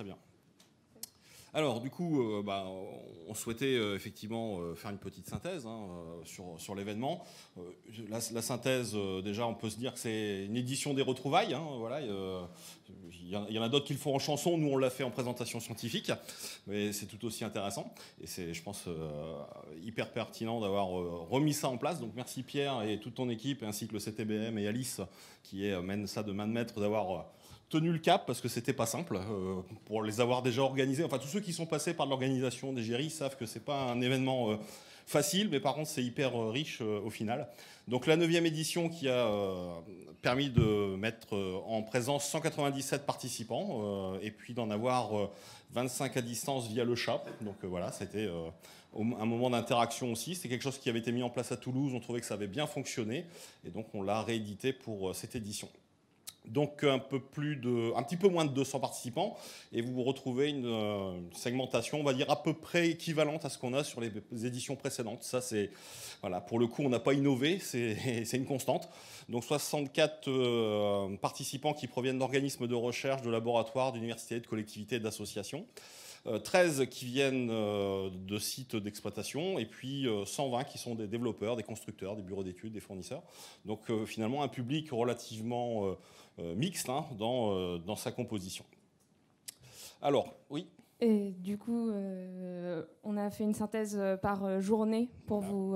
Très bien. Alors, du coup, on souhaitait effectivement faire une petite synthèse sur l'événement. La synthèse, déjà, on peut se dire que c'est une édition des retrouvailles. Voilà, il y en a d'autres qui le font en chanson. Nous, on l'a fait en présentation scientifique. Mais c'est tout aussi intéressant. Et c'est, je pense, hyper pertinent d'avoir remis ça en place. Donc, merci Pierre et toute ton équipe, ainsi que le CTBM et Alice, qui mène ça de main de maître, d'avoir tenu le cap, parce que c'était pas simple pour les avoir déjà organisés. Enfin, tous ceux qui sont passés par l'organisation des GRI savent que c'est pas un événement facile, mais par contre c'est hyper riche au final. Donc la 9e édition qui a permis de mettre en présence 197 participants et puis d'en avoir 25 à distance via le chat. Donc voilà, c'était un moment d'interaction aussi. C'est quelque chose qui avait été mis en place à Toulouse. On trouvait que ça avait bien fonctionné et donc on l'a réédité pour cette édition. Donc un petit peu moins de 200 participants et vous retrouvez une segmentation, on va dire, à peu près équivalente à ce qu'on a sur les éditions précédentes. Ça, c'est, voilà, pour le coup, on n'a pas innové, c'est une constante. Donc 64 participants qui proviennent d'organismes de recherche, de laboratoires, d'universités, de collectivités et d'associations. 13 qui viennent de sites d'exploitation et puis 120 qui sont des développeurs, des constructeurs, des bureaux d'études, des fournisseurs. Donc finalement un public relativement mixte dans sa composition. Alors, oui. Et du coup, on a fait une synthèse par journée pour vous,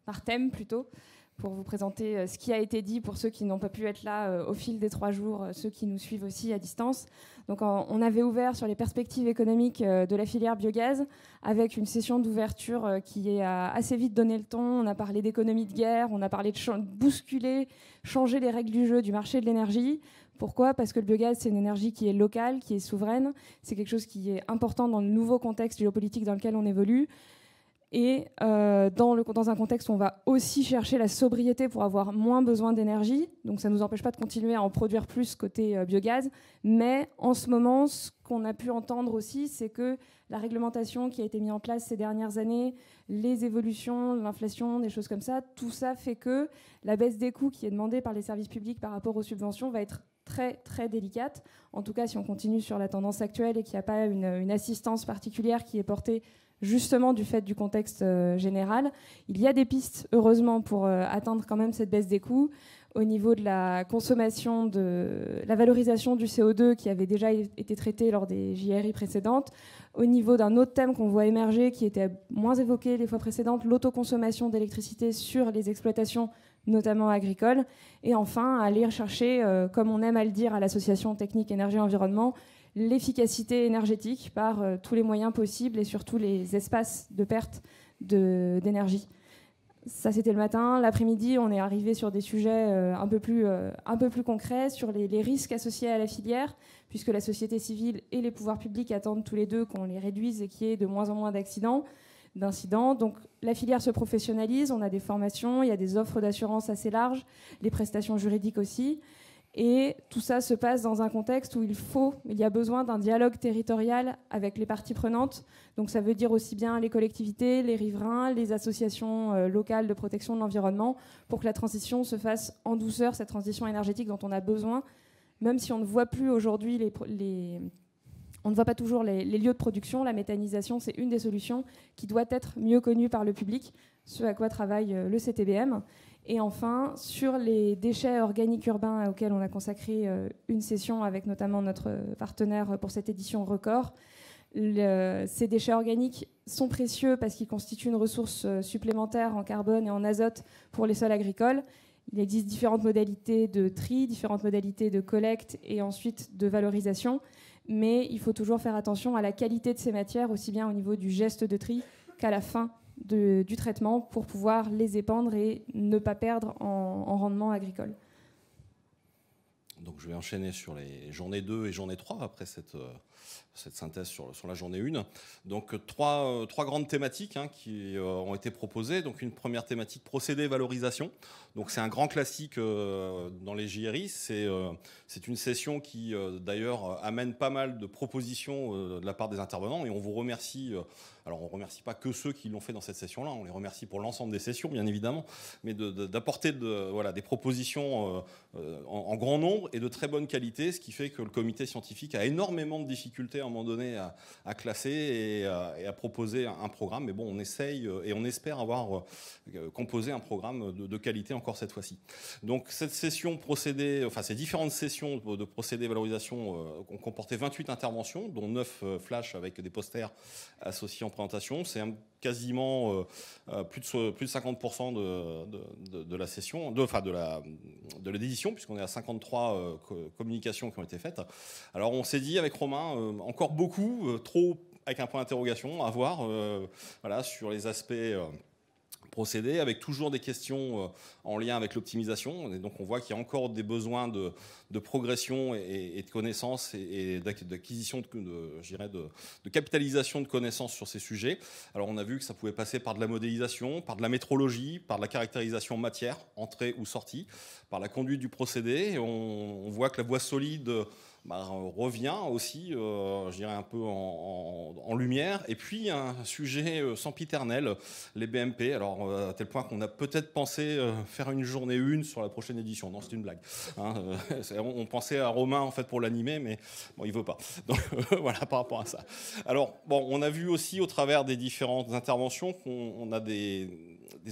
par thème plutôt, pour vous présenter ce qui a été dit pour ceux qui n'ont pas pu être là au fil des 3 jours, ceux qui nous suivent aussi à distance. Donc on avait ouvert sur les perspectives économiques de la filière biogaz avec une session d'ouverture qui a assez vite donné le ton. On a parlé d'économie de guerre, on a parlé de bousculer, changer les règles du jeu du marché de l'énergie. Pourquoi ? Parce que le biogaz, c'est une énergie qui est locale, qui est souveraine. C'est quelque chose qui est important dans le nouveau contexte géopolitique dans lequel on évolue. Et dans un contexte où on va aussi chercher la sobriété pour avoir moins besoin d'énergie. Donc ça ne nous empêche pas de continuer à en produire plus côté biogaz. Mais en ce moment, ce qu'on a pu entendre aussi, c'est que la réglementation qui a été mise en place ces dernières années, les évolutions, l'inflation, des choses comme ça, tout ça fait que la baisse des coûts qui est demandée par les services publics par rapport aux subventions va être très très délicate. En tout cas, si on continue sur la tendance actuelle et qu'il n'y a pas une assistance particulière qui est portée justement du fait du contexte général. Il y a des pistes, heureusement, pour atteindre quand même cette baisse des coûts au niveau de la consommation, de la valorisation du CO2 qui avait déjà été traité lors des JRI précédentes, au niveau d'un autre thème qu'on voit émerger qui était moins évoqué les fois précédentes, l'autoconsommation d'électricité sur les exploitations notamment agricoles, et enfin aller chercher, comme on aime à le dire à l'association technique énergie-environnement, l'efficacité énergétique par tous les moyens possibles et surtout les espaces de perte d'énergie. Ça, c'était le matin. L'après-midi, on est arrivé sur des sujets un peu plus concrets, sur les risques associés à la filière, puisque la société civile et les pouvoirs publics attendent tous les deux qu'on les réduise et qu'il y ait de moins en moins d'incidents. Donc la filière se professionnalise, on a des formations, il y a des offres d'assurance assez larges, les prestations juridiques aussi. Et tout ça se passe dans un contexte où il y a besoin d'un dialogue territorial avec les parties prenantes. Donc ça veut dire aussi bien les collectivités, les riverains, les associations locales de protection de l'environnement, pour que la transition se fasse en douceur, cette transition énergétique dont on a besoin, même si on ne voit plus aujourd'hui on ne voit pas toujours les lieux de production. La méthanisation, c'est une des solutions qui doit être mieux connue par le public, ce à quoi travaille le CTBM. Et enfin, sur les déchets organiques urbains auxquels on a consacré une session avec notamment notre partenaire pour cette édition Record, ces déchets organiques sont précieux parce qu'ils constituent une ressource supplémentaire en carbone et en azote pour les sols agricoles. Il existe différentes modalités de tri, différentes modalités de collecte et ensuite de valorisation, mais il faut toujours faire attention à la qualité de ces matières, aussi bien au niveau du geste de tri qu'à la fin du traitement, pour pouvoir les épandre et ne pas perdre en rendement agricole. Donc je vais enchaîner sur les journées 2 et journée 3 après cette synthèse sur la journée 1. Donc trois grandes thématiques qui ont été proposées. Donc une première thématique, procédé valorisation. Donc c'est un grand classique dans les JRI. C'est une session qui d'ailleurs amène pas mal de propositions de la part des intervenants, et on vous remercie. Alors on ne remercie pas que ceux qui l'ont fait dans cette session-là, on les remercie pour l'ensemble des sessions bien évidemment, mais d'apporter des propositions en grand nombre et de très bonne qualité, ce qui fait que le comité scientifique a énormément de difficultés à un moment donné à classer et à proposer un programme. Mais bon, on essaye et on espère avoir composé un programme de qualité encore cette fois-ci. Donc cette session procédé, enfin ces différentes sessions de procédés valorisation ont comporté 28 interventions, dont 9 flash avec des posters associés en présentation. C'est quasiment plus de 50% de la session, de l'édition, puisqu'on est à 53 communications qui ont été faites. Alors on s'est dit avec Romain, encore beaucoup, trop avec un point d'interrogation à voir voilà, sur les aspects procédés, avec toujours des questions en lien avec l'optimisation. Et donc on voit qu'il y a encore des besoins de progression et de connaissances et d'acquisition, de capitalisation de connaissances sur ces sujets. Alors on a vu que ça pouvait passer par de la modélisation, par de la métrologie, par de la caractérisation matière, entrée ou sortie, par la conduite du procédé. Et on voit que la voie solide revient aussi, je dirais un peu en lumière. Et puis un sujet sempiternel, les BMP. Alors à tel point qu'on a peut-être pensé faire une journée 1 sur la prochaine édition. Non, c'est une blague. Hein, on pensait à Romain en fait pour l'animer, mais bon, il veut pas. Donc voilà par rapport à ça. Alors bon, on a vu aussi au travers des différentes interventions qu'on a des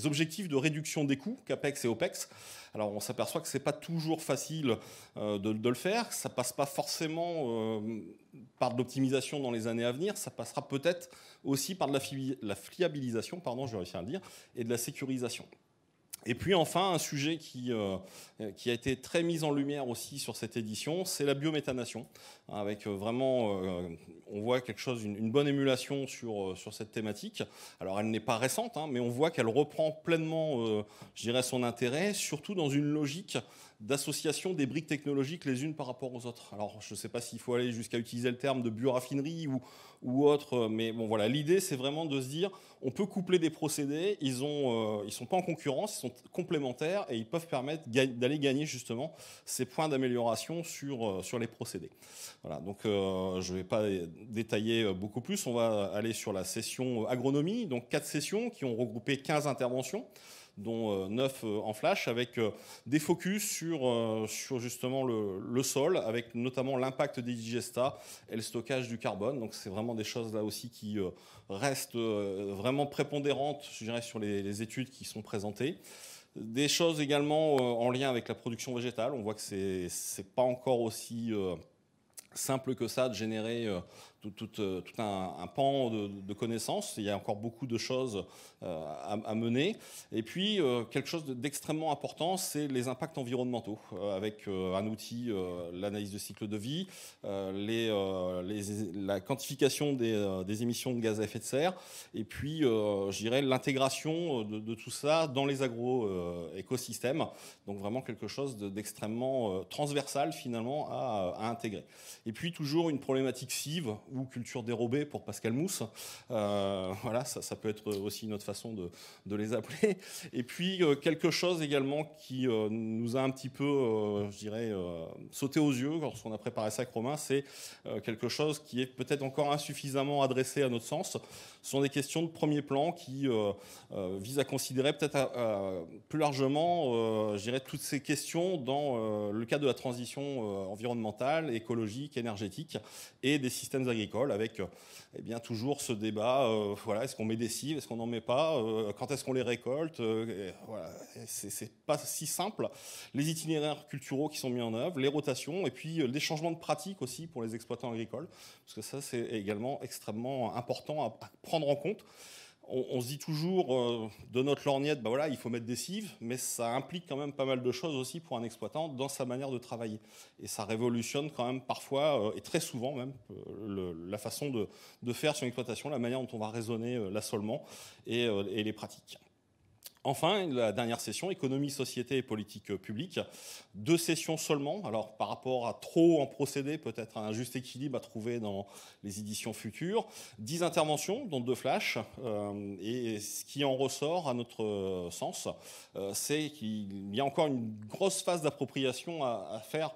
objectifs de réduction des coûts, CAPEX et OPEX. Alors on s'aperçoit que ce n'est pas toujours facile de le faire, ça ne passe pas forcément par de l'optimisation dans les années à venir, ça passera peut-être aussi par de la fiabilisation, pardon, je vais réussir à le dire, et de la sécurisation. Et puis enfin, un sujet qui a été très mis en lumière aussi sur cette édition, c'est la biométhanation, avec vraiment, on voit quelque chose, une bonne émulation sur cette thématique. Alors elle n'est pas récente, hein, mais on voit qu'elle reprend pleinement, je dirais, son intérêt, surtout dans une logique d'association des briques technologiques les unes par rapport aux autres. Alors je ne sais pas s'il faut aller jusqu'à utiliser le terme de bioraffinerie ou autre, mais bon voilà, l'idée c'est vraiment de se dire, on peut coupler des procédés, ils sont pas en concurrence, ils sont complémentaires et ils peuvent permettre d'aller gagner justement ces points d'amélioration sur les procédés. Voilà, donc je ne vais pas détailler beaucoup plus, on va aller sur la session agronomie, donc 4 sessions qui ont regroupé 15 interventions, dont 9 en flash, avec des focus sur justement le sol, avec notamment l'impact des digestats et le stockage du carbone. Donc c'est vraiment des choses là aussi qui restent vraiment prépondérantes, je dirais, sur les études qui sont présentées. Des choses également en lien avec la production végétale. On voit que c'est pas encore aussi simple que ça de générer tout un pan de connaissances. Il y a encore beaucoup de choses à mener. Et puis, quelque chose d'extrêmement important, c'est les impacts environnementaux, avec un outil, l'analyse de cycle de vie, la quantification des émissions de gaz à effet de serre, et puis, je dirais, l'intégration de tout ça dans les agro-écosystèmes. Donc, vraiment quelque chose d'extrêmement transversal, finalement, à intégrer. Et puis, toujours une problématique cive, ou culture dérobée pour Pascal Mousse. Voilà, ça peut être aussi une autre façon de les appeler. Et puis, quelque chose également qui nous a un petit peu, je dirais, sauté aux yeux lorsqu'on a préparé ça avec Romain, c'est quelque chose qui est peut-être encore insuffisamment adressé à notre sens. Ce sont des questions de premier plan qui visent à considérer peut-être plus largement, je dirais, toutes ces questions dans le cadre de la transition environnementale, écologique, énergétique et des systèmes agricoles, avec eh bien, toujours ce débat, voilà, est-ce qu'on met des cives, est-ce qu'on n'en met pas, quand est-ce qu'on les récolte, voilà, c'est pas si simple. Les itinéraires culturaux qui sont mis en œuvre, les rotations, et puis des changements de pratiques aussi pour les exploitants agricoles, parce que ça c'est également extrêmement important à prendre en compte. On se dit toujours de notre lorgnette, bah voilà, il faut mettre des cives, mais ça implique quand même pas mal de choses aussi pour un exploitant dans sa manière de travailler. Et ça révolutionne quand même parfois, et très souvent même, la façon de faire son exploitation, la manière dont on va raisonner l'assolement et les pratiques. Enfin, la dernière session, économie, société et politique publique. 2 sessions seulement. Alors, par rapport à trop en procédé, peut-être un juste équilibre à trouver dans les éditions futures. 10 interventions, dont 2 flashs. Et ce qui en ressort, à notre sens, c'est qu'il y a encore une grosse phase d'appropriation à faire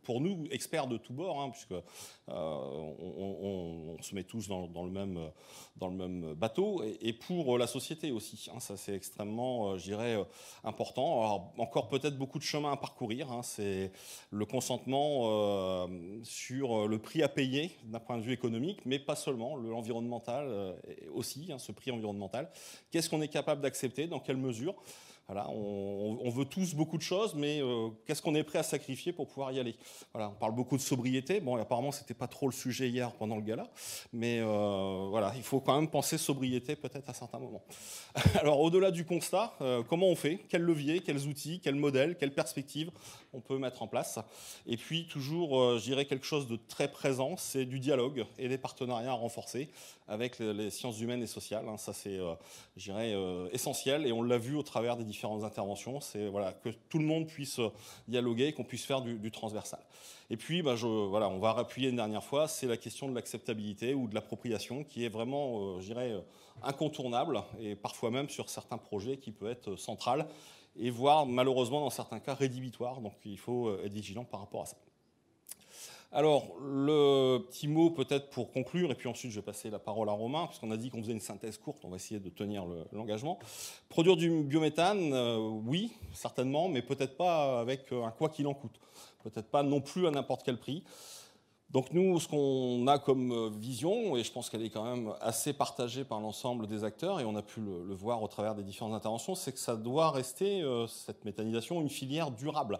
pour nous, experts de tous bords, hein, puisque on on se met tous dans le même bateau, et pour la société aussi. Hein, ça, c'est extrêmement, je dirais, important. Alors, encore peut-être beaucoup de chemin à parcourir. Hein, c'est le consentement sur le prix à payer d'un point de vue économique, mais pas seulement, l'environnemental aussi, hein, ce prix environnemental. Qu'est-ce qu'on est capable d'accepter, dans quelle mesure? Voilà, on veut tous beaucoup de choses, mais qu'est-ce qu'on est prêt à sacrifier pour pouvoir y aller? Voilà, on parle beaucoup de sobriété. Bon, apparemment, c'était pas trop le sujet hier pendant le gala, mais voilà, il faut quand même penser sobriété peut-être à certains moments. Alors, au-delà du constat, comment on fait? Quels leviers, quels outils, quels modèles, quelles perspectives on peut mettre en place? Et puis, toujours, je dirais quelque chose de très présent, c'est du dialogue et des partenariats renforcés avec les sciences humaines et sociales. Hein. Ça, c'est, je dirais, essentiel, et on l'a vu au travers des différentes interventions. C'est voilà, que tout le monde puisse dialoguer, qu'on puisse faire du transversal. Et puis, voilà, on va appuyer une dernière fois, c'est la question de l'acceptabilité ou de l'appropriation qui est vraiment, je dirais, incontournable, et parfois même sur certains projets qui peut être central, et voire malheureusement dans certains cas rédhibitoire. Donc il faut être vigilant par rapport à ça. Alors, le petit mot peut-être pour conclure, et puis ensuite je vais passer la parole à Romain, puisqu'on a dit qu'on faisait une synthèse courte, on va essayer de tenir l'engagement. Produire du biométhane, oui, certainement, mais peut-être pas avec un quoi qu'il en coûte. Peut-être pas non plus à n'importe quel prix. Donc nous, ce qu'on a comme vision, et je pense qu'elle est quand même assez partagée par l'ensemble des acteurs, et on a pu le voir au travers des différentes interventions, c'est que ça doit rester, cette méthanisation, une filière durable.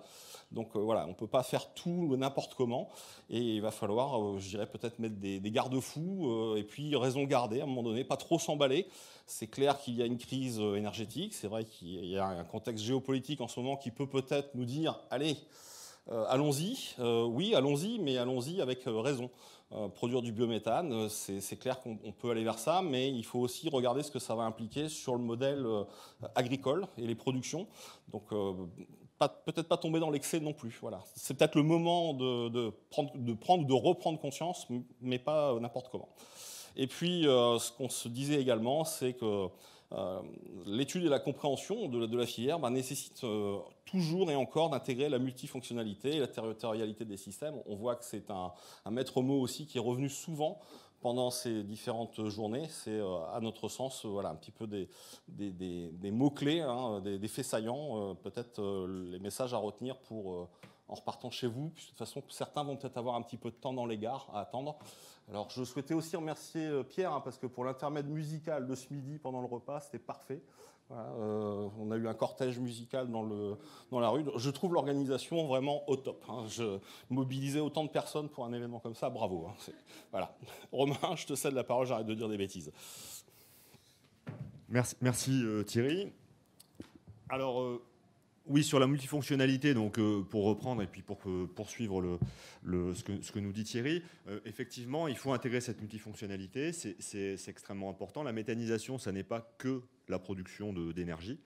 Donc voilà, on ne peut pas faire tout n'importe comment, et il va falloir, je dirais, peut-être mettre des garde-fous, et puis raison garder à un moment donné, pas trop s'emballer. C'est clair qu'il y a une crise énergétique, c'est vrai qu'il y a un contexte géopolitique en ce moment qui peut peut-être nous dire, allez, allons-y, oui, allons-y, mais allons-y avec raison. Produire du biométhane, c'est clair qu'on peut aller vers ça, mais il faut aussi regarder ce que ça va impliquer sur le modèle agricole et les productions. Donc, peut-être pas tomber dans l'excès non plus. Voilà. C'est peut-être le moment de reprendre conscience, mais pas n'importe comment. Et puis, ce qu'on se disait également, c'est que l'étude et la compréhension de la filière nécessitent toujours et encore d'intégrer la multifonctionnalité et la territorialité des systèmes. On voit que c'est un maître mot aussi qui est revenu souvent pendant ces différentes journées. C'est, à notre sens, voilà, un petit peu des mots-clés, hein, des faits saillants, peut-être les messages à retenir pour, en repartant chez vous. Puis, de toute façon, certains vont peut-être avoir un petit peu de temps dans les gares à attendre. Alors, je souhaitais aussi remercier Pierre, parce que pour l'intermède musical de ce midi pendant le repas, c'était parfait. Voilà, on a eu un cortège musical dans la rue. Je trouve l'organisation vraiment au top. Hein. Mobiliser autant de personnes pour un événement comme ça, bravo. Hein. Voilà. Romain, je te cède la parole, j'arrête de dire des bêtises. Merci Thierry. Alors, oui, sur la multifonctionnalité, donc pour reprendre et puis pour poursuivre ce que nous dit Thierry, effectivement, il faut intégrer cette multifonctionnalité, c'est extrêmement important. La méthanisation, ça n'est pas que la production d'énergie.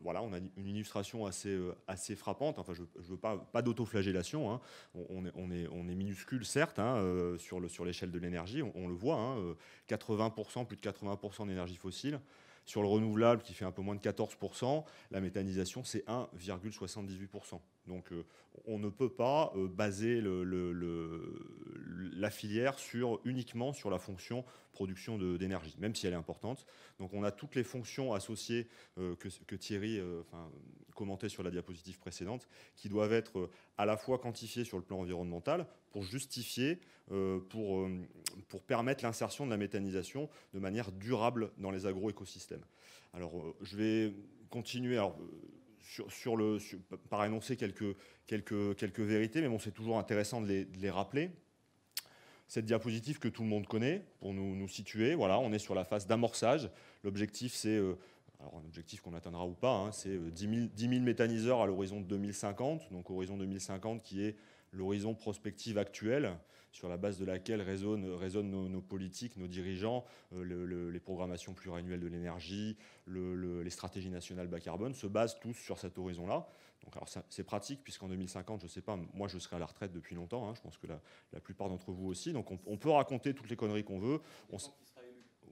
Voilà, on a une illustration assez frappante. Enfin, je veux pas d'autoflagellation. Hein. On est minuscule, certes, hein, sur l'échelle de l'énergie. On le voit, hein, 80%, plus de 80% d'énergie fossile. Sur le renouvelable, qui fait un peu moins de 14%, la méthanisation, c'est 1,78%. Donc, on ne peut pas baser la filière uniquement sur la fonction production d'énergie, même si elle est importante. Donc, on a toutes les fonctions associées que Thierry commentait sur la diapositive précédente, qui doivent être à la fois quantifiées sur le plan environnemental pour justifier, pour permettre l'insertion de la méthanisation de manière durable dans les agroécosystèmes. Alors, je vais continuer par énoncer quelques vérités, mais bon, c'est toujours intéressant de les rappeler. Cette diapositive que tout le monde connaît, pour nous situer, voilà, on est sur la phase d'amorçage. L'objectif, c'est, alors un objectif qu'on atteindra ou pas, hein, c'est 10 000 méthaniseurs à l'horizon de 2050, donc horizon 2050 qui est l'horizon prospective actuel, sur la base de laquelle résonnent nos politiques, nos dirigeants, les programmations pluriannuelles de l'énergie, les stratégies nationales bas carbone, se basent tous sur cet horizon-là. Donc, alors c'est pratique, puisqu'en 2050, je ne sais pas, moi je serai à la retraite depuis longtemps, hein, je pense que la plupart d'entre vous aussi, donc on peut raconter toutes les conneries qu'on veut.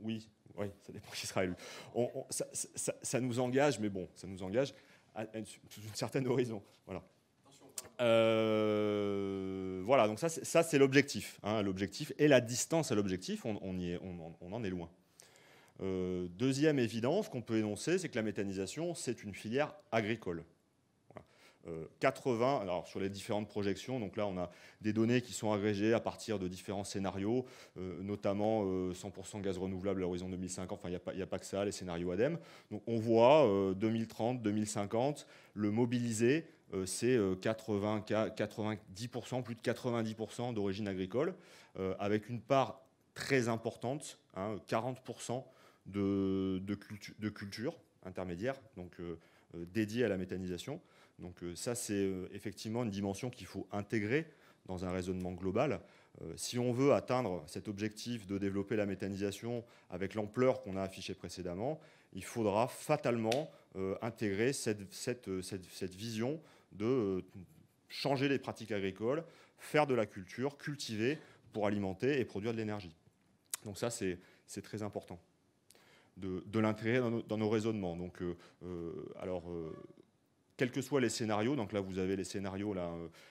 Oui, ça dépend qui sera élu. Ça nous engage, mais bon, ça nous engage à une certaine horizon. Voilà. Voilà, donc ça c'est l'objectif. Hein, l'objectif et la distance à l'objectif, on en est loin. Deuxième évidence qu'on peut énoncer, c'est que la méthanisation, c'est une filière agricole. Voilà. 80, alors sur les différentes projections, donc là on a des données qui sont agrégées à partir de différents scénarios, notamment 100% gaz renouvelable à l'horizon 2050, enfin il n'y a pas que ça, les scénarios ADEME. Donc on voit 2030, 2050, le mobilisé, c'est 90%, plus de 90% d'origine agricole, avec une part très importante, hein, 40% de culture intermédiaire, donc dédiée à la méthanisation. Donc ça, c'est effectivement une dimension qu'il faut intégrer dans un raisonnement global. Si on veut atteindre cet objectif de développer la méthanisation avec l'ampleur qu'on a affichée précédemment, il faudra fatalement intégrer cette vision de changer les pratiques agricoles, faire de la culture, cultiver pour alimenter et produire de l'énergie. Donc ça, c'est très important de l'intégrer dans nos raisonnements. Donc, quels que soient les scénarios, donc là vous avez les scénarios,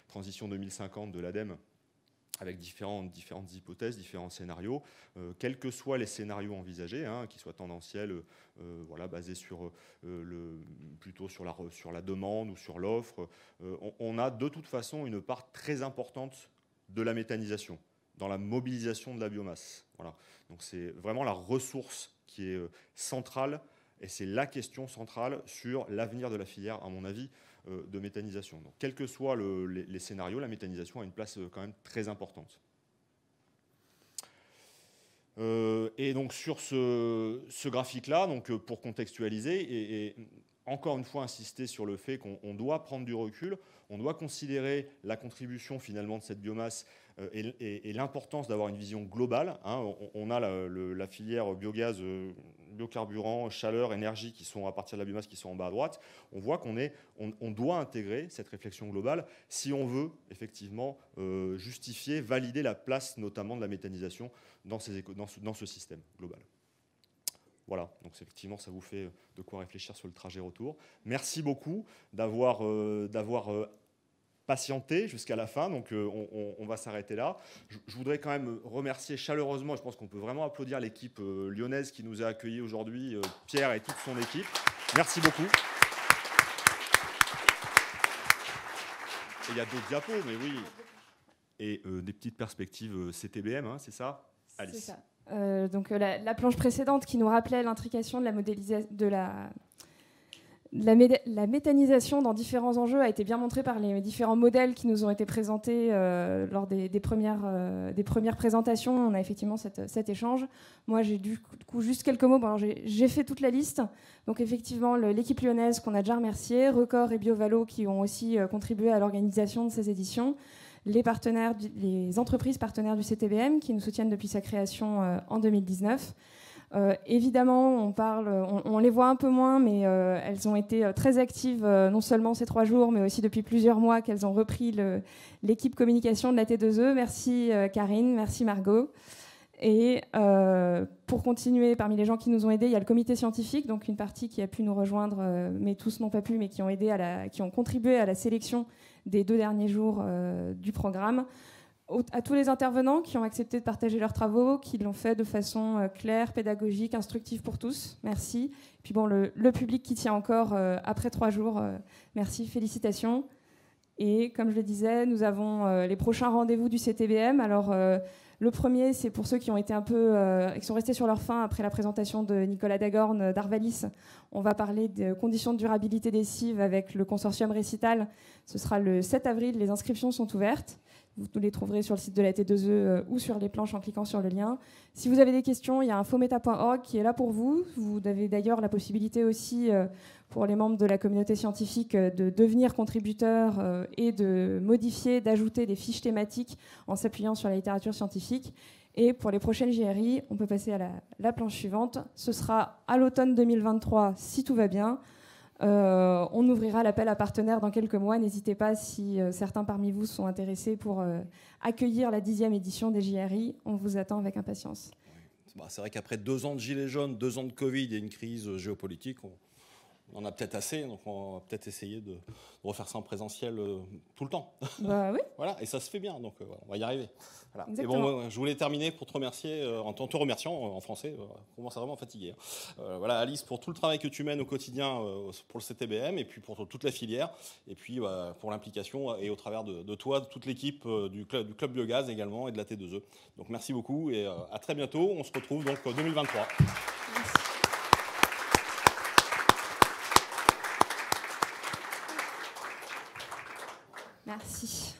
transition 2050 de l'ADEME, avec différentes hypothèses, différents scénarios, quels que soient les scénarios envisagés, hein, qu'ils soient tendanciels, voilà, basés plutôt sur la demande ou sur l'offre, on a de toute façon une part très importante de la méthanisation dans la mobilisation de la biomasse. Voilà. Donc c'est vraiment la ressource qui est centrale, et c'est la question centrale sur l'avenir de la filière, à mon avis, de méthanisation. Donc, quels que soient les scénarios, la méthanisation a une place quand même très importante. Et donc sur ce graphique-là, donc pour contextualiser et encore une fois insister sur le fait qu'on doit prendre du recul, on doit considérer la contribution finalement de cette biomasse et l'importance d'avoir une vision globale. Hein. On a la filière biogaz, biocarburant, chaleur, énergie qui sont à partir de la biomasse qui sont en bas à droite. On voit on doit intégrer cette réflexion globale si on veut effectivement justifier, valider la place notamment de la méthanisation dans ce système global. Voilà, donc effectivement, ça vous fait de quoi réfléchir sur le trajet retour. Merci beaucoup d'avoir patienté jusqu'à la fin, donc on va s'arrêter là. Je voudrais quand même remercier chaleureusement, je pense qu'on peut vraiment applaudir l'équipe lyonnaise qui nous a accueillis aujourd'hui, Pierre et toute son équipe. Merci beaucoup. Et il y a d'autres diapos, mais oui. Et des petites perspectives CTBM, hein, c'est ça, Alice? C'est ça. Donc la planche précédente qui nous rappelait l'intrication de la méthanisation dans différents enjeux a été bien montrée par les différents modèles qui nous ont été présentés lors des premières présentations. On a effectivement cet échange. Moi, j'ai du coup juste quelques mots. Bon, alors, j'ai fait toute la liste. Donc effectivement, l'équipe lyonnaise qu'on a déjà remerciée, Record et BioValo qui ont aussi contribué à l'organisation de ces éditions, les entreprises partenaires du CTBM qui nous soutiennent depuis sa création en 2019. Évidemment, on les voit un peu moins, mais elles ont été très actives, non seulement ces 3 jours, mais aussi depuis plusieurs mois qu'elles ont repris l'équipe communication de la T2E. Merci Karine, merci Margot. Et pour continuer, parmi les gens qui nous ont aidés, il y a le comité scientifique, donc une partie qui a pu nous rejoindre, mais tous n'ont pas pu, mais qui ont contribué à la sélection des 2 derniers jours du programme. À tous les intervenants qui ont accepté de partager leurs travaux, qui l'ont fait de façon claire, pédagogique, instructive pour tous. Merci. Et puis bon, le public qui tient encore après 3 jours, merci, félicitations. Et comme je le disais, nous avons les prochains rendez-vous du CTBM. Alors, le premier, c'est pour ceux qui ont été qui sont restés sur leur faim après la présentation de Nicolas Dagorn d'Arvalis. On va parler de conditions de durabilité des cives avec le consortium Récital. Ce sera le 7 avril, les inscriptions sont ouvertes. Vous les trouverez sur le site de la T2E ou sur les planches en cliquant sur le lien. Si vous avez des questions, il y a infometa.org qui est là pour vous. Vous avez d'ailleurs la possibilité aussi, pour les membres de la communauté scientifique, de devenir contributeurs et de modifier, d'ajouter des fiches thématiques en s'appuyant sur la littérature scientifique. Et pour les prochaines JRI, on peut passer à la planche suivante. Ce sera à l'automne 2023, si tout va bien. On ouvrira l'appel à partenaires dans quelques mois. N'hésitez pas si certains parmi vous sont intéressés pour accueillir la 10e édition des JRI. On vous attend avec impatience. C'est vrai qu'après 2 ans de gilets jaunes, 2 ans de Covid et une crise géopolitique, On en a peut-être assez, donc on va peut-être essayer de refaire ça en présentiel tout le temps. Bah oui. Voilà, et ça se fait bien, donc on va y arriver. Voilà. Et Exactement. bon, je voulais terminer pour te remercier, en te remerciant en français, on commence à vraiment fatiguer. Voilà, Alice, pour tout le travail que tu mènes au quotidien pour le CTBM, et puis pour toute la filière, et puis pour l'implication, et au travers de toi, de toute l'équipe du club Biogaz également, et de la T2E. Donc merci beaucoup, et à très bientôt. On se retrouve donc en 2023. Merci.